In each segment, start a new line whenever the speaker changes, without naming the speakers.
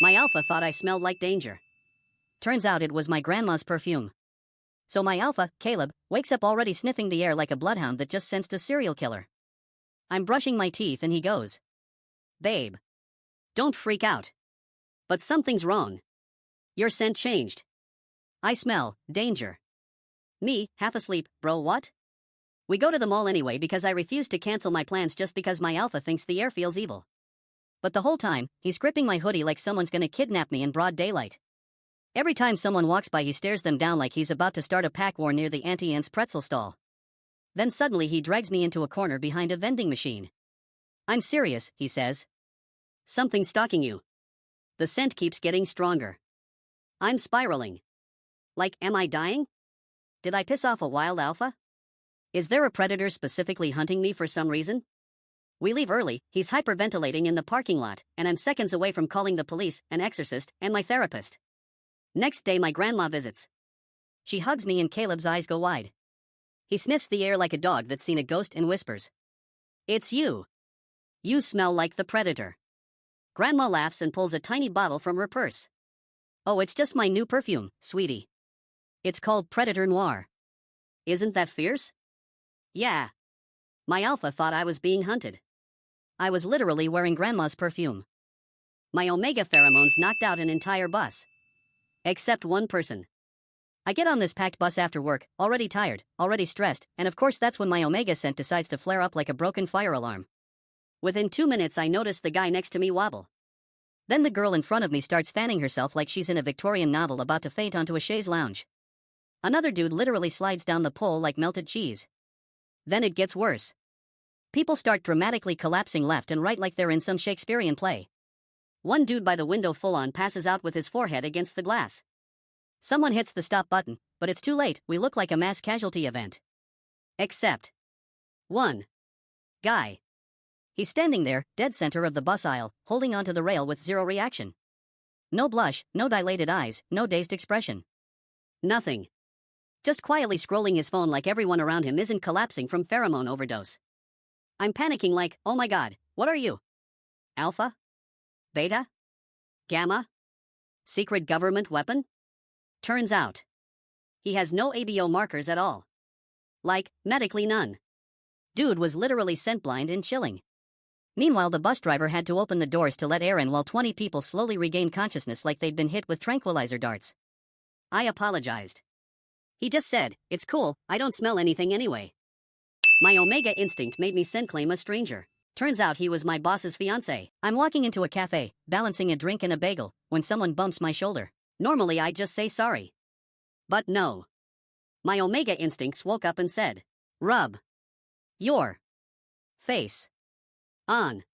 My alpha thought I smelled like danger. Turns out it was my grandma's perfume. So my alpha, Caleb, wakes up already sniffing the air like a bloodhound that just sensed a serial killer. I'm brushing my teeth and he goes, "Babe, don't freak out. But something's wrong. Your scent changed. I smell danger." Me, half asleep, bro, what? We go to the mall anyway because I refuse to cancel my plans just because my alpha thinks the air feels evil. But the whole time, he's gripping my hoodie like someone's gonna kidnap me in broad daylight. Every time someone walks by, he stares them down like he's about to start a pack war near the Auntie Anne's pretzel stall. Then suddenly he drags me into a corner behind a vending machine. "I'm serious," he says. "Something's stalking you." The scent keeps getting stronger. I'm spiraling. Like, am I dying? Did I piss off a wild alpha? Is there a predator specifically hunting me for some reason? We leave early, he's hyperventilating in the parking lot, and I'm seconds away from calling the police, an exorcist, and my therapist. Next day my grandma visits. She hugs me and Caleb's eyes go wide. He sniffs the air like a dog that's seen a ghost and whispers, "It's you. You smell like the predator." Grandma laughs and pulls a tiny bottle from her purse. "Oh, it's just my new perfume, sweetie. It's called Predator Noir. Isn't that fierce?" Yeah. My alpha thought I was being hunted. I was literally wearing grandma's perfume. My Omega pheromones knocked out an entire bus. Except one person. I get on this packed bus after work, already tired, already stressed, and of course that's when my Omega scent decides to flare up like a broken fire alarm. Within 2 minutes I notice the guy next to me wobble. Then the girl in front of me starts fanning herself like she's in a Victorian novel about to faint onto a chaise lounge. Another dude literally slides down the pole like melted cheese. Then it gets worse. People start dramatically collapsing left and right like they're in some Shakespearean play. One dude by the window full-on passes out with his forehead against the glass. Someone hits the stop button, but it's too late. We look like a mass casualty event. Except one guy. He's standing there, dead center of the bus aisle, holding onto the rail with zero reaction. No blush, no dilated eyes, no dazed expression. Nothing. Just quietly scrolling his phone like everyone around him isn't collapsing from pheromone overdose. I'm panicking like, oh my god, what are you? Alpha? Beta? Gamma? Secret government weapon? Turns out, he has no ABO markers at all. Like, medically none. Dude was literally scent blind and chilling. Meanwhile, the bus driver had to open the doors to let air in while 20 people slowly regained consciousness like they'd been hit with tranquilizer darts. I apologized. He just said, "It's cool, I don't smell anything anyway." My Omega instinct made me scent claim a stranger. Turns out he was my boss's fiancé. I'm walking into a cafe, balancing a drink and a bagel, when someone bumps my shoulder. Normally I'd just say sorry. But no. My Omega instincts woke up and said, "Rub your face on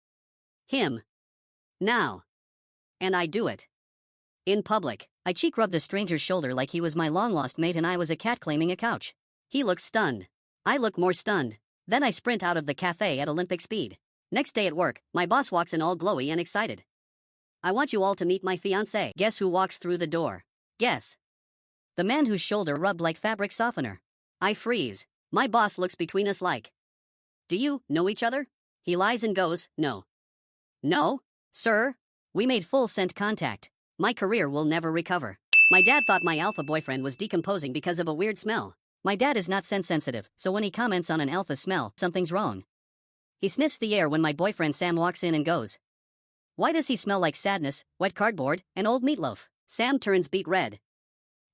him now." And I do it. In public, I cheek rubbed a stranger's shoulder like he was my long-lost mate and I was a cat claiming a couch. He looks stunned. I look more stunned. Then I sprint out of the cafe at Olympic speed. Next day at work, my boss walks in all glowy and excited. "I want you all to meet my fiancé." Guess who walks through the door? Guess. The man whose shoulder rubbed like fabric softener. I freeze. My boss looks between us like, "Do you know each other?" He lies and goes, "No." "No, sir. We made full scent contact. My career will never recover." My dad thought my alpha boyfriend was decomposing because of a weird smell. My dad is not scent sensitive, so when he comments on an alpha smell, something's wrong. He sniffs the air when my boyfriend Sam walks in and goes, "Why does he smell like sadness, wet cardboard, and old meatloaf?" Sam turns beet red.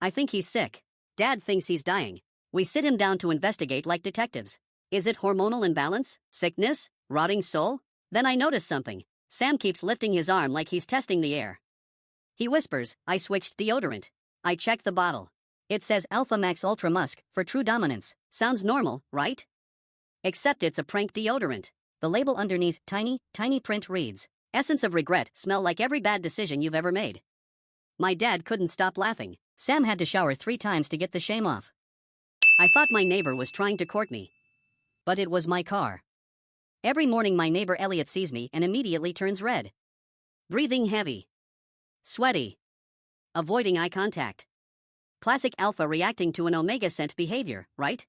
I think he's sick. Dad thinks he's dying. We sit him down to investigate like detectives. Is it hormonal imbalance? Sickness? Rotting soul? Then I notice something. Sam keeps lifting his arm like he's testing the air. He whispers, "I switched deodorant." I check the bottle. It says Alpha Max Ultra Musk for true dominance. Sounds normal, right? Except it's a prank deodorant. The label underneath, tiny print reads, "Essence of regret, smell like every bad decision you've ever made." My dad couldn't stop laughing. Sam had to shower 3 times to get the shame off. I thought my neighbor was trying to court me. But it was my car. Every morning my neighbor Elliot sees me and immediately turns red. Breathing heavy. Sweaty. Avoiding eye contact. Classic alpha reacting to an Omega scent behavior, right?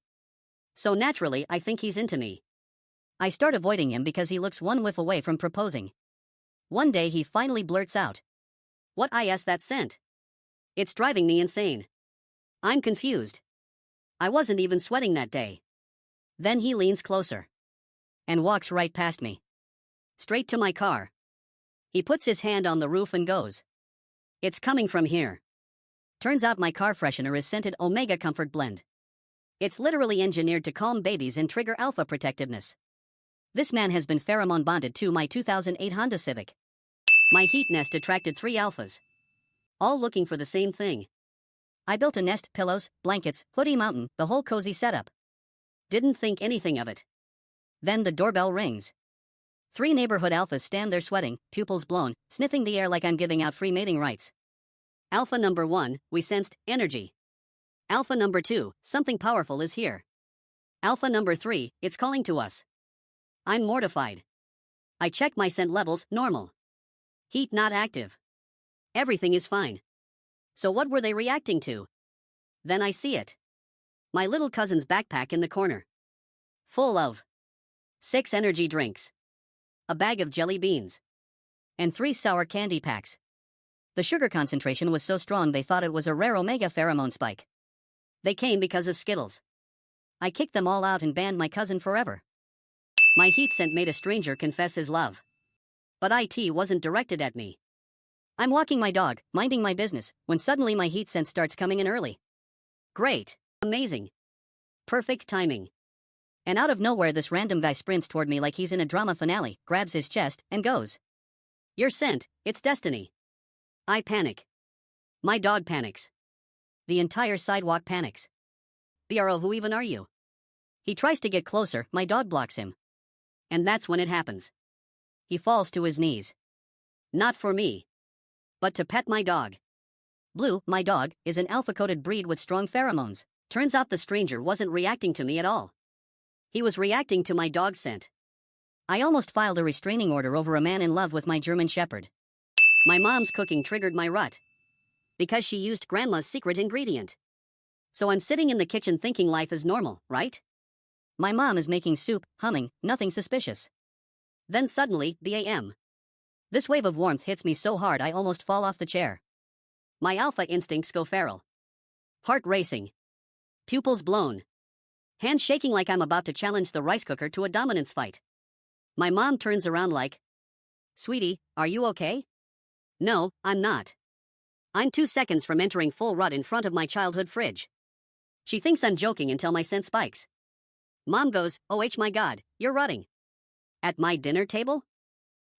So naturally I think he's into me. I start avoiding him because he looks one whiff away from proposing. One day he finally blurts out, What is that scent? It's driving me insane. I'm confused. I wasn't even sweating that day. Then he leans closer and walks right past me, straight to my car. He puts his hand on the roof and goes, "It's coming from here." Turns out my car freshener is scented Omega Comfort Blend. It's literally engineered to calm babies and trigger alpha protectiveness. This man has been pheromone bonded to my 2008 Honda Civic. My heat nest attracted 3 alphas, all looking for the same thing. I built a nest, pillows, blankets, hoodie mountain, the whole cozy setup. Didn't think anything of it. Then the doorbell rings. 3 neighborhood alphas stand there sweating, pupils blown, sniffing the air like I'm giving out free mating rights. Alpha number 1, we sensed energy. Alpha number 2, something powerful is here. Alpha number 3, it's calling to us. I'm mortified. I check my scent levels, normal. Heat not active. Everything is fine. So what were they reacting to? Then I see it. My little cousin's backpack in the corner. Full of 6 energy drinks, a bag of jelly beans, and 3 sour candy packs. The sugar concentration was so strong they thought it was a rare Omega pheromone spike. They came because of Skittles. I kicked them all out and banned my cousin forever. My heat scent made a stranger confess his love. But it wasn't directed at me. I'm walking my dog, minding my business, when suddenly my heat scent starts coming in early. Great. Amazing. Perfect timing. And out of nowhere this random guy sprints toward me like he's in a drama finale, grabs his chest, and goes, "You're sent, it's destiny." I panic. My dog panics. The entire sidewalk panics. Bro, who even are you? He tries to get closer, my dog blocks him. And that's when it happens. He falls to his knees. Not for me, but to pet my dog. Blue, my dog, is an alpha-coated breed with strong pheromones. Turns out the stranger wasn't reacting to me at all. He was reacting to my dog's scent. I almost filed a restraining order over a man in love with my German Shepherd. My mom's cooking triggered my rut, because she used grandma's secret ingredient. So I'm sitting in the kitchen thinking life is normal, right? My mom is making soup, humming, nothing suspicious. Then suddenly, bam. This wave of warmth hits me so hard I almost fall off the chair. My alpha instincts go feral. Heart racing. Pupils blown. Hands shaking like I'm about to challenge the rice cooker to a dominance fight. My mom turns around like, "Sweetie, are you okay?" No, I'm not. I'm 2 seconds from entering full rut in front of my childhood fridge. She thinks I'm joking until my scent spikes. Mom goes, "Oh my god, you're rutting." At my dinner table?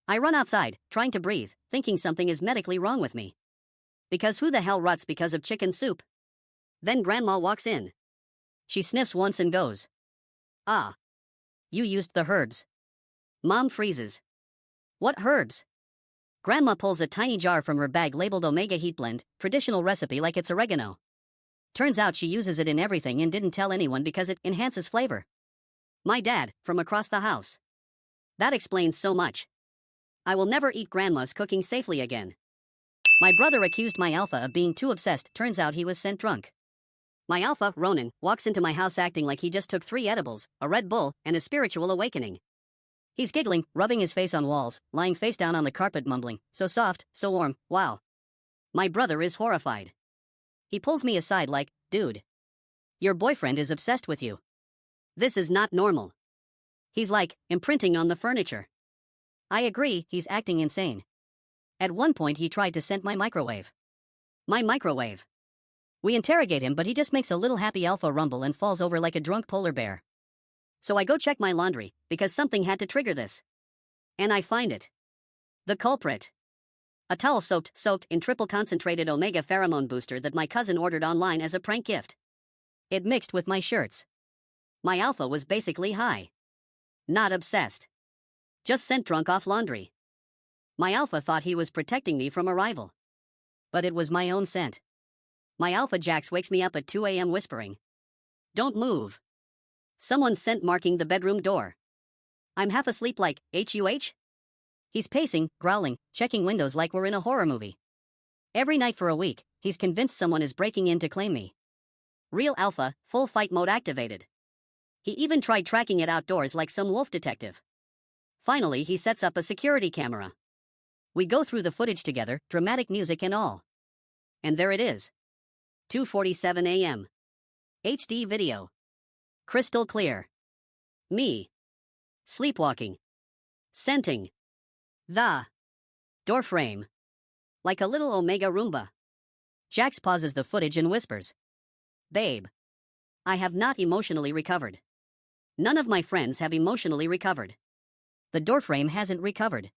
I run outside, trying to breathe, thinking something is medically wrong with me. Because who the hell ruts because of chicken soup? Then Grandma walks in. She sniffs once and goes, "Ah. You used the herbs." Mom freezes. "What herbs?" Grandma pulls a tiny jar from her bag labeled Omega Heat Blend, traditional recipe like it's oregano. Turns out she uses it in everything and didn't tell anyone because it enhances flavor. My dad, from across the house. That explains so much. I will never eat Grandma's cooking safely again. My brother accused my alpha of being too obsessed, turns out he was scent drunk. My alpha, Ronan, walks into my house acting like he just took 3 edibles, a Red Bull, and a spiritual awakening. He's giggling, rubbing his face on walls, lying face down on the carpet mumbling, "So soft, so warm, wow." My brother is horrified. He pulls me aside like, "Dude. Your boyfriend is obsessed with you. This is not normal." He's like, imprinting on the furniture. I agree, he's acting insane. At one point he tried to scent my microwave. My microwave. We interrogate him but he just makes a little happy alpha rumble and falls over like a drunk polar bear. So I go check my laundry, because something had to trigger this. And I find it. The culprit. A towel soaked in triple concentrated Omega pheromone booster that my cousin ordered online as a prank gift. It mixed with my shirts. My alpha was basically high. Not obsessed. Just scent drunk off laundry. My alpha thought he was protecting me from a rival. But it was my own scent. My alpha Jax wakes me up at 2 a.m. whispering, "Don't move. Someone's scent marking the bedroom door." I'm half asleep like, "Huh?" He's pacing, growling, checking windows like we're in a horror movie. Every night for a week, he's convinced someone is breaking in to claim me. Real alpha, full fight mode activated. He even tried tracking it outdoors like some wolf detective. Finally he sets up a security camera. We go through the footage together, dramatic music and all. And there it is. 2:47 a.m. HD video. Crystal clear. Me. Sleepwalking. Scenting. The doorframe. Like a little Omega Roomba. Jax pauses the footage and whispers. Babe. I have not emotionally recovered. None of my friends have emotionally recovered. The doorframe hasn't recovered.